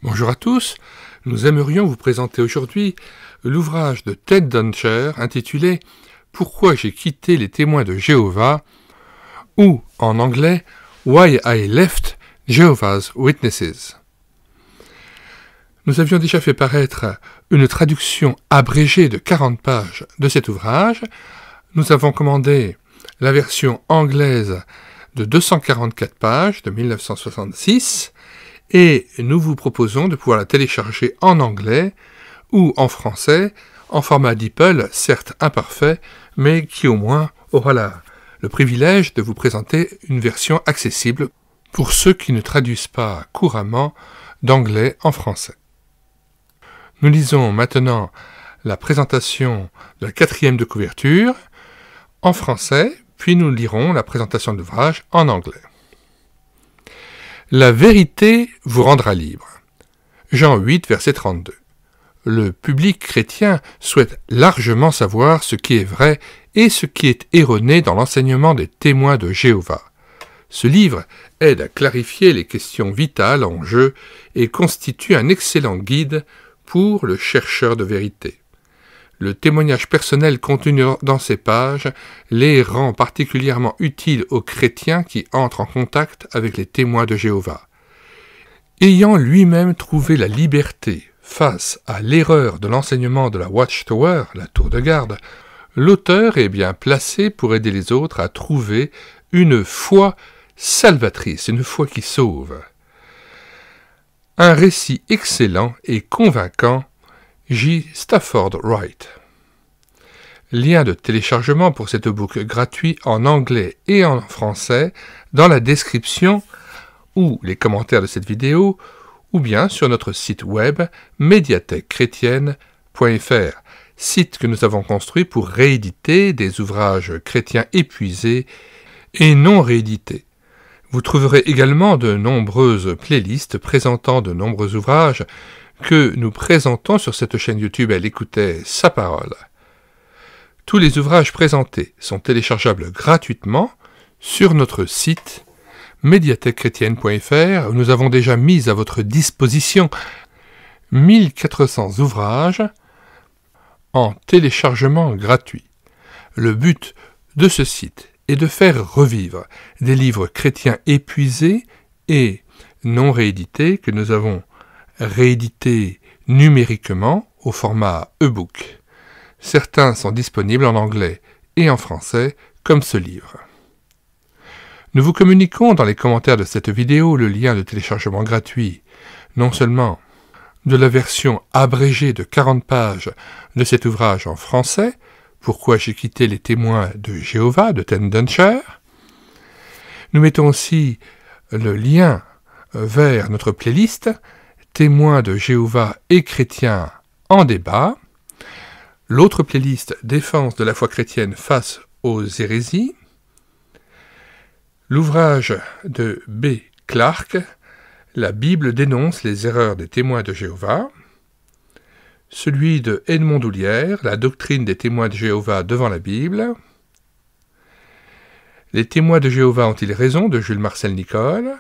Bonjour à tous, nous aimerions vous présenter aujourd'hui l'ouvrage de Ted Danscher intitulé « Pourquoi j'ai quitté les témoins de Jéhovah » ou, en anglais, « Why I left Jehovah's Witnesses ». Nous avions déjà fait paraître une traduction abrégée de 40 pages de cet ouvrage. Nous avons commandé la version anglaise de 244 pages de 1966 et nous vous proposons de pouvoir la télécharger en anglais ou en français, en format DeepL, certes imparfait, mais qui au moins aura le privilège de vous présenter une version accessible pour ceux qui ne traduisent pas couramment d'anglais en français. Nous lisons maintenant la présentation de la 4e de couverture en français, puis nous lirons la présentation de l'ouvrage en anglais. La vérité vous rendra libre. Jean 8, verset 32. Le public chrétien souhaite largement savoir ce qui est vrai et ce qui est erroné dans l'enseignement des témoins de Jéhovah. Ce livre aide à clarifier les questions vitales en jeu et constitue un excellent guide pour le chercheur de vérité. Le témoignage personnel contenu dans ces pages les rend particulièrement utiles aux chrétiens qui entrent en contact avec les témoins de Jéhovah. Ayant lui-même trouvé la liberté face à l'erreur de l'enseignement de la Watchtower, la tour de garde, l'auteur est bien placé pour aider les autres à trouver une foi salvatrice, une foi qui sauve. Un récit excellent et convaincant, J. Stafford Wright. Lien de téléchargement pour cet e-book gratuit en anglais et en français dans la description ou les commentaires de cette vidéo ou bien sur notre site web médiathèquechrétienne.fr, site que nous avons construit pour rééditer des ouvrages chrétiens épuisés et non réédités. Vous trouverez également de nombreuses playlists présentant de nombreux ouvrages que nous présentons sur cette chaîne YouTube Elle écoutait sa parole. Tous les ouvrages présentés sont téléchargeables gratuitement sur notre site médiathèquechrétienne.fr où nous avons déjà mis à votre disposition 1400 ouvrages en téléchargement gratuit. Le but de ce site est de faire revivre des livres chrétiens épuisés et non réédités que nous avons réédités numériquement au format e-book. Certains sont disponibles en anglais et en français, comme ce livre. Nous vous communiquons dans les commentaires de cette vidéo le lien de téléchargement gratuit, non seulement de la version abrégée de 40 pages de cet ouvrage en français, Pourquoi j'ai quitté les témoins de Jéhovah de Ted Danscher. Nous mettons aussi le lien vers notre playlist Témoins de Jéhovah et chrétiens en débat, l'autre playlist Défense de la foi chrétienne face aux hérésies, l'ouvrage de B. Clark, La Bible dénonce les erreurs des témoins de Jéhovah, celui de Edmond Doulière, La doctrine des témoins de Jéhovah devant la Bible, Les témoins de Jéhovah ont-ils raison de Jules Marcel Nicolle,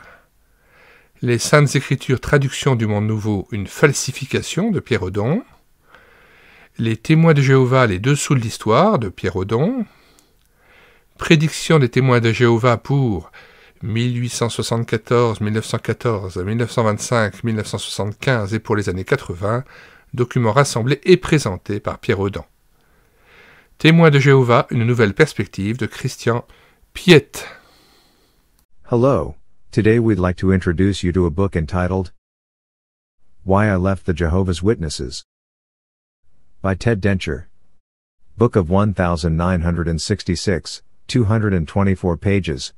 Les Saintes Écritures, traduction du Monde Nouveau, une falsification de Pierre Audon, Les témoins de Jéhovah, les dessous de l'histoire de Pierre Audon, Prédiction des témoins de Jéhovah pour 1874, 1914, 1925, 1975 et pour les années 80, document rassemblé et présenté par Pierre Audon. Témoins de Jéhovah, une nouvelle perspective de Christian Piette. Hello, today we'd like to introduce you to a book entitled Why I Left the Jehovah's Witnesses by Ted Danscher. Book of 1966, 224 pages.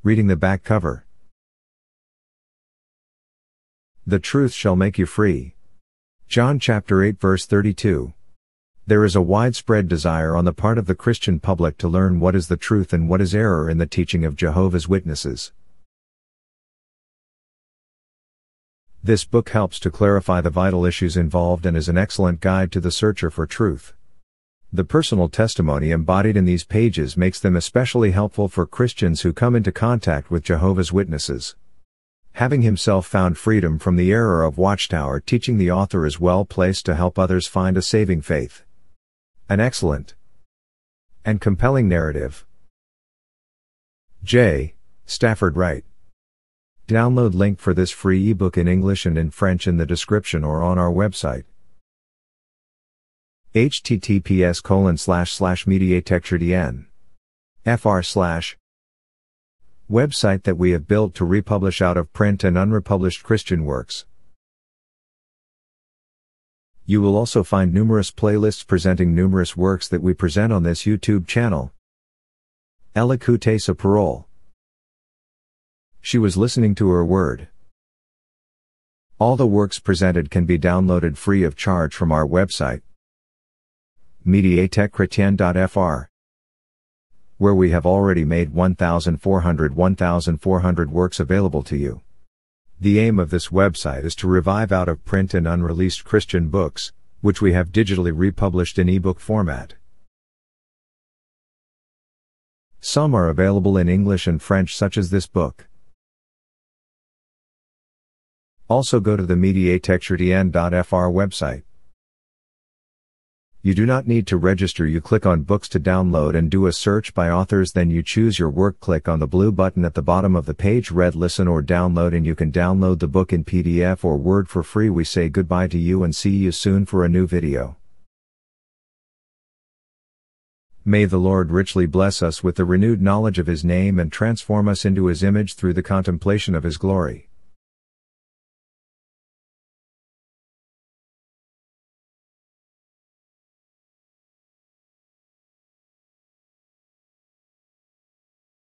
Reading the back cover. The truth shall make you free. John chapter 8 verse 32. There is a widespread desire on the part of the Christian public to learn what is the truth and what is error in the teaching of Jehovah's Witnesses. This book helps to clarify the vital issues involved and is an excellent guide to the searcher for truth. The personal testimony embodied in these pages makes them especially helpful for Christians who come into contact with Jehovah's Witnesses. Having himself found freedom from the error of Watchtower teaching, the author is well placed to help others find a saving faith. An excellent and compelling narrative. J. Stafford Wright. Download link for this free ebook in English and in French in the description or on our website. https://mediatekchrétienne.fr/ website that we have built to republish out of print and unrepublished Christian works. You will also find numerous playlists presenting numerous works that we present on this YouTube channel. Elle écoutait sa parole. She was listening to her word. All the works presented can be downloaded free of charge from our website, mediatekchrétienne.fr, where we have already made 1,400 works available to you. The aim of this website is to revive out of print and unreleased Christian books, which we have digitally republished in ebook format. Some are available in English and French, such as this book. Also go to the mediatekchrétienne.fr website. You do not need to register. You click on books to download and do a search by authors, then you choose your work, click on the blue button at the bottom of the page, read, listen or download, and you can download the book in PDF or Word for free. We say goodbye to you and see you soon for a new video. May the Lord richly bless us with the renewed knowledge of His name and transform us into His image through the contemplation of His glory.